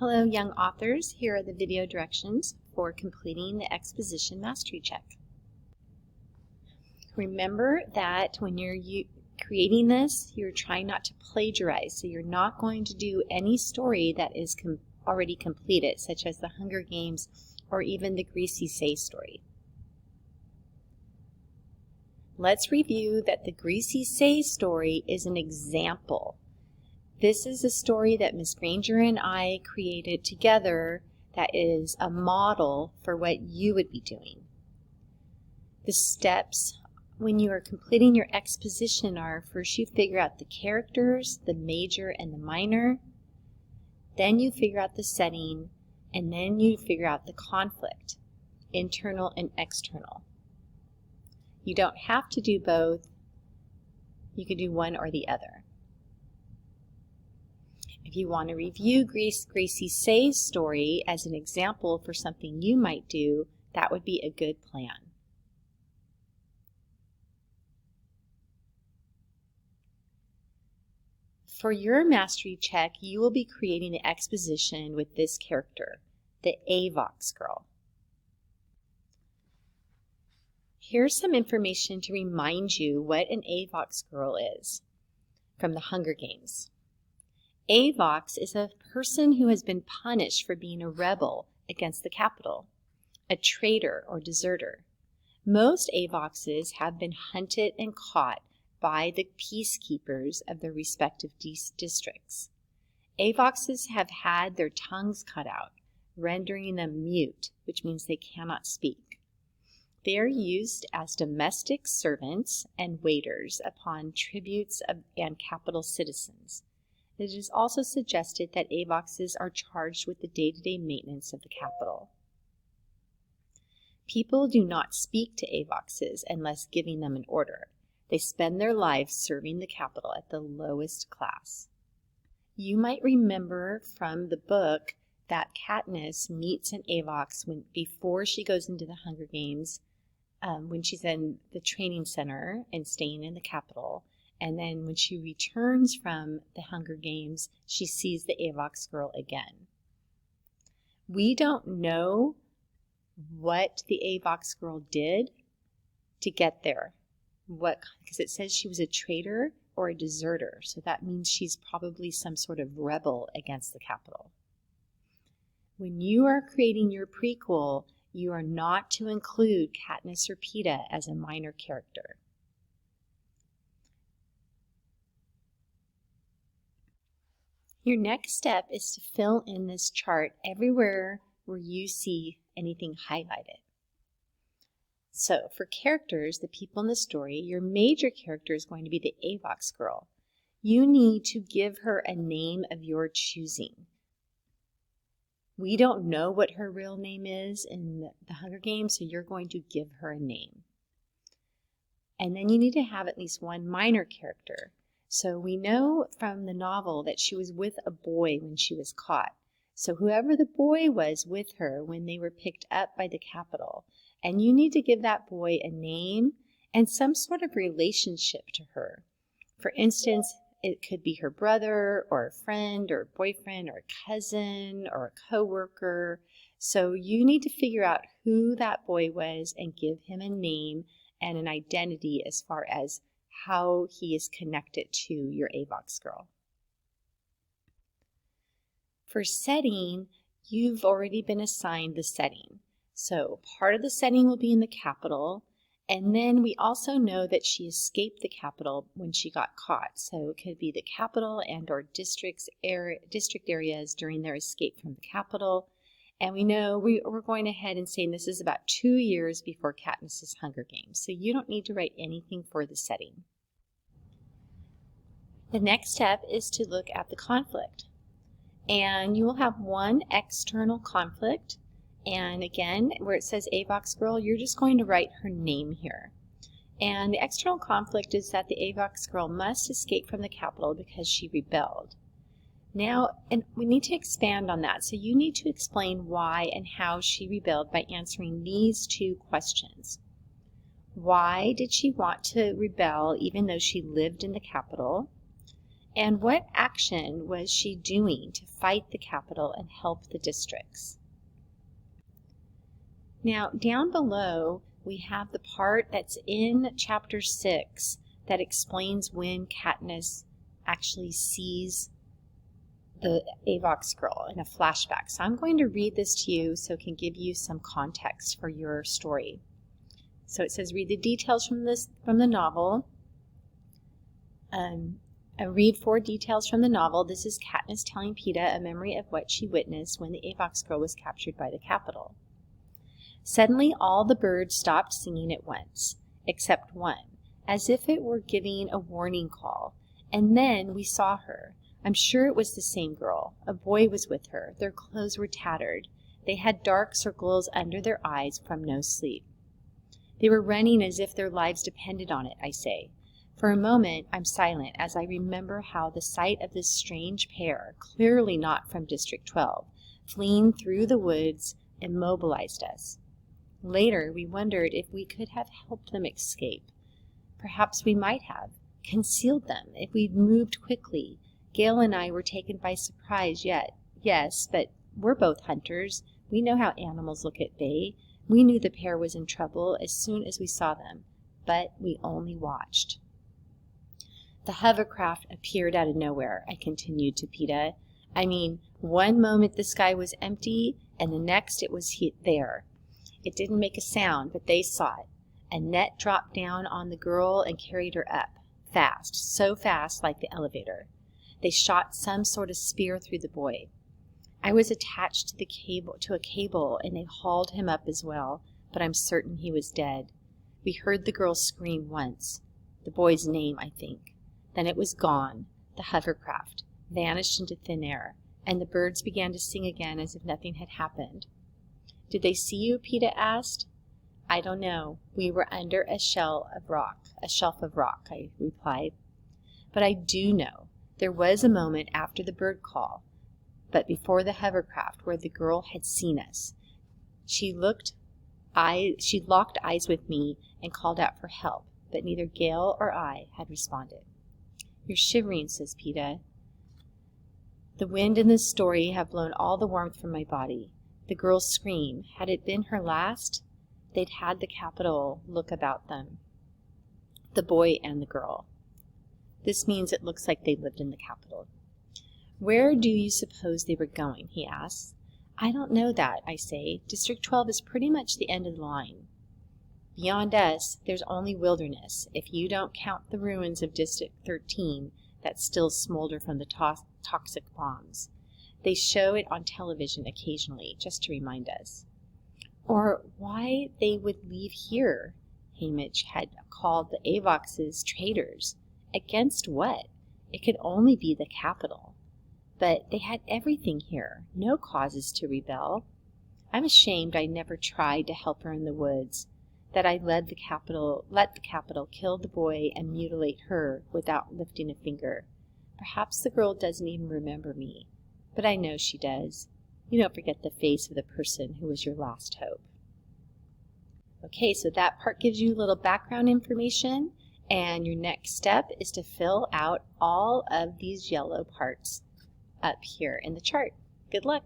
Hello, young authors. Here are the video directions for completing the Exposition Mastery Check. Remember that when you're creating this, you're trying not to plagiarize, so you're not going to do any story that is already completed, such as the Hunger Games or even the Greasy Say story. Let's review that the Greasy Say story is an example. This is a story that Ms. Granger and I created together that is a model for what you would be doing. The steps when you are completing your exposition are: first you figure out the characters, the major and the minor, then you figure out the setting, and then you figure out the conflict, internal and external. You don't have to do both. You can do one or the other. If you want to review Gracie Say's story as an example for something you might do, that would be a good plan. For your mastery check, you will be creating the exposition with this character, the Avox girl. Here's some information to remind you what an Avox girl is from the Hunger Games. Avox is a person who has been punished for being a rebel against the Capitol, a traitor or deserter. Most Avoxes have been hunted and caught by the peacekeepers of their respective districts. Avoxes have had their tongues cut out, rendering them mute, which means they cannot speak. They are used as domestic servants and waiters upon tributes and Capitol citizens. It is also suggested that Avoxes are charged with the day-to-day maintenance of the Capitol. People do not speak to Avoxes unless giving them an order. They spend their lives serving the Capitol at the lowest class. You might remember from the book that Katniss meets an Avox before she goes into the Hunger Games, when she's in the training center and staying in the Capitol. And then when she returns from the Hunger Games, she sees the Avox girl again. We don't know what the Avox girl did to get there. Because it says she was a traitor or a deserter, so that means she's probably some sort of rebel against the Capitol. When you are creating your prequel, you are not to include Katniss or Peeta as a minor character. Your next step is to fill in this chart everywhere where you see anything highlighted. So for characters, the people in the story, your major character is going to be the Avox girl. You need to give her a name of your choosing. We don't know what her real name is in the Hunger Games, so you're going to give her a name. And then you need to have at least one minor character. So we know from the novel that she was with a boy when she was caught. So whoever the boy was with her when they were picked up by the Capitol, and you need to give that boy a name and some sort of relationship to her. For instance, it could be her brother or a friend or a boyfriend or a cousin or a coworker. So you need to figure out who that boy was and give him a name and an identity as far as how he is connected to your Avox girl. For setting, you've already been assigned the setting. So part of the setting will be in the Capitol, and then we also know that she escaped the Capitol when she got caught. So it could be the Capitol and or district areas during their escape from the Capitol. And we know we're going ahead and saying this is about 2 years before Katniss's Hunger Games. So you don't need to write anything for the setting. The next step is to look at the conflict. And you will have one external conflict. And again, where it says Avox girl, you're just going to write her name here. And the external conflict is that the Avox girl must escape from the Capitol because she rebelled. Now, and we need to expand on that. So you need to explain why and how she rebelled by answering these two questions. Why did she want to rebel even though she lived in the Capitol? And what action was she doing to fight the capital and help the districts? Now, down below, we have the part that's in Chapter 6 that explains when Katniss actually sees the Avox girl in a flashback. So I'm going to read this to you so it can give you some context for your story. So it says, read the details from the novel. I read 4 details from the novel. This is Katniss telling Peeta a memory of what she witnessed when the Avox girl was captured by the capital. Suddenly all the birds stopped singing at once, except one, as if it were giving a warning call. And then we saw her. I'm sure it was the same girl. A boy was with her. Their clothes were tattered. They had dark circles under their eyes from no sleep. They were running as if their lives depended on it, I say. For a moment I'm silent as I remember how the sight of this strange pair, clearly not from District 12, fleeing through the woods, immobilized us. Later we wondered if we could have helped them escape. Perhaps we might have concealed them if we'd moved quickly. Gale and I were taken by surprise yes, but we're both hunters. We know how animals look at bay. We knew the pair was in trouble as soon as we saw them, but we only watched. The hovercraft appeared out of nowhere, I continued to Peeta. I mean, one moment the sky was empty, and the next it was there. It didn't make a sound, but they saw it. A net dropped down on the girl and carried her up, fast, so fast like the elevator. They shot some sort of spear through the boy. I was attached to a cable, and they hauled him up as well, but I'm certain he was dead. We heard the girl scream once, the boy's name, I think. Then it was gone. The hovercraft vanished into thin air, and the birds began to sing again as if nothing had happened. Did they see you? Peeta asked. I don't know. We were under a shelf of rock, I replied. But I do know. There was a moment after the bird call, but before the hovercraft, where the girl had seen us. She locked eyes with me and called out for help, but neither Gale or I had responded. You're shivering, says Peeta. The wind and the story have blown all the warmth from my body. The girl's scream, had it been her last, they'd had the capital look about them. The boy and the girl. This means it looks like they lived in the capital. Where do you suppose they were going? He asks. I don't know that, I say. District 12 is pretty much the end of the line. Beyond us, there's only wilderness, if you don't count the ruins of District 13 that still smolder from the toxic bombs. They show it on television occasionally, just to remind us. Or why they would leave here. Haymitch had called the Avoxes traitors. Against what? It could only be the capital. But they had everything here, no causes to rebel. I'm ashamed I never tried to help her in the woods, that I let the capital kill the boy and mutilate her without lifting a finger. Perhaps the girl doesn't even remember me, but I know she does. You don't forget the face of the person who was your last hope. Okay, so that part gives you a little background information, and your next step is to fill out all of these yellow parts up here in the chart. Good luck!